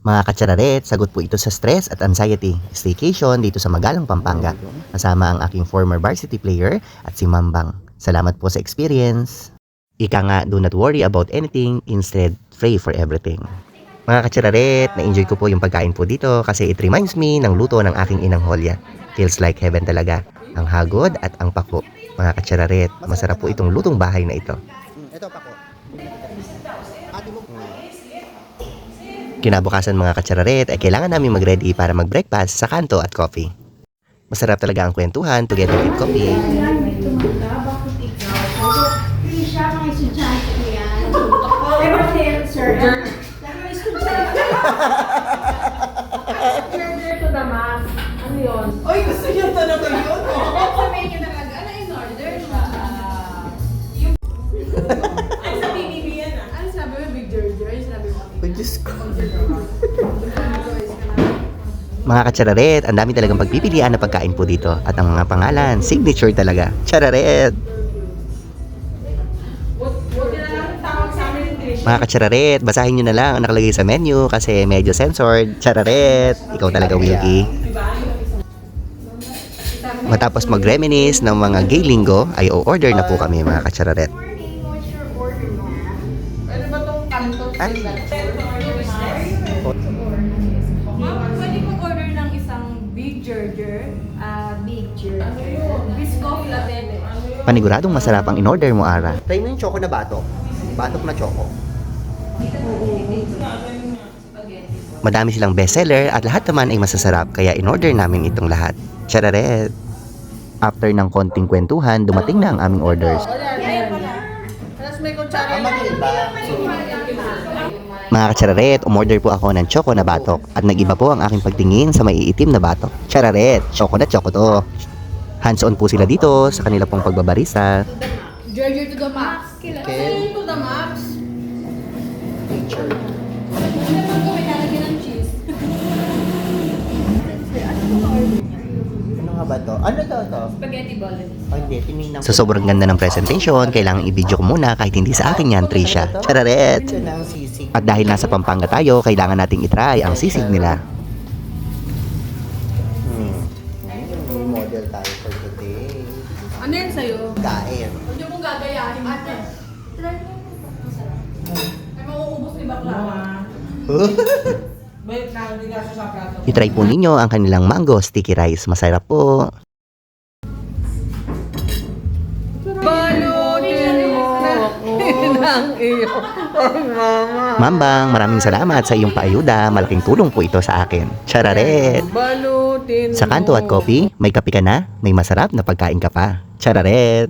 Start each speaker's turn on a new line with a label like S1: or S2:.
S1: Mga katsararet, sagot po ito sa stress at anxiety. Staycation dito sa Magalang, Pampanga. Kasama ang aking former varsity player at si Mambang. Salamat po sa experience. Ika nga, do not worry about anything, instead, pray for everything. Mga katsararet, na-enjoy ko po yung pagkain po dito kasi it reminds me ng luto ng aking inang Holya. Feels like heaven talaga. Ang hagod at ang pako. Mga katsararet, masarap po itong lutong bahay na ito.
S2: Ito pa ko.
S1: Kinabukasan mga katsararet ay kailangan namin mag-ready para mag-breakfast sa kanto at coffee. Masarap talaga ang kwentuhan together with coffee.
S3: Burger to the max. Ano yun?
S4: Ay, gusto niya talaga yun.
S3: Sa menu talaga. Ano in order? Yung...
S4: Ay, sa BBB yan ah.
S3: Ano sabi mo? Big Burger? Ano sabi mo?
S2: Ay, Diyos ko.
S1: Mga katsararet, ang dami talagang pagpipilian na pagkain po dito. At ang mga pangalan, signature talaga. Tsararet!
S3: Buti na lang tawag sa amin yung Trish.
S1: Mga katsararet, basahin nyo na lang ang nakalagay sa menu kasi medyo censored. Tsararet! Ikaw talaga, Wilkie. Matapos mag-reminisce ng mga gay linggo, ay o-order na po kami mga katsararet.
S3: Ano ba itong kanto?
S2: Ay.
S3: Pwede mag-order ng isang Big Burger. Big Burger. Biscoff latte.
S1: Paniguradong masarap ang in-order mo, Ara.
S2: Try mo yung choco na batok. Batok na choco.
S1: Madami silang bestseller at lahat naman ay masasarap kaya in-order namin itong lahat. Tsararet! After ng konting kwentuhan, dumating na ang aming orders.
S3: Tapos may kutsara.
S2: Ang mag-iba.
S1: Mga katsararet, umorder po ako ng choco na batok at nag-iba po ang aking pagtingin sa maiitim na batok. Tsararet! Choco na choco to! Hands-on po sila dito sa kanila pong pagbabarista.
S3: Burger to the max.
S2: Okay.
S3: To the max.
S2: Picture.
S3: Ano naman ko may lalagyan ng cheese?
S2: Ano nga ba to? Ano to?
S3: Spaghetti bolognese.
S2: Oh, hindi. Tinignan ko.
S1: Sa sobrang ganda ng presentation, kailangang i-video ko muna kahit hindi sa akin yan, Trisha. Tsararet!
S2: Ito na ang sisig.
S1: At dahil nasa Pampanga tayo, kailangan nating itry ang sisig nila.
S2: May model tayo for today.
S3: Ano yan sa'yo?
S2: Kain.
S3: Huwag niyo mong gagayahin. Ate. Try mo. Ay, mauubos ni bakla.
S4: Wait lang, hindi na siya sa plato.
S1: I-try po ninyo ang kanilang mango sticky rice. Masarap po.
S4: Balutin mo ako ng iyong mama.
S1: Mambang, maraming salamat sa iyong paayuda. Malaking tulong po ito sa akin. Tsararet!
S4: Balutin
S1: Sa kanto at coffee, may kape ka na, may masarap na pagkain ka pa. Tsararet!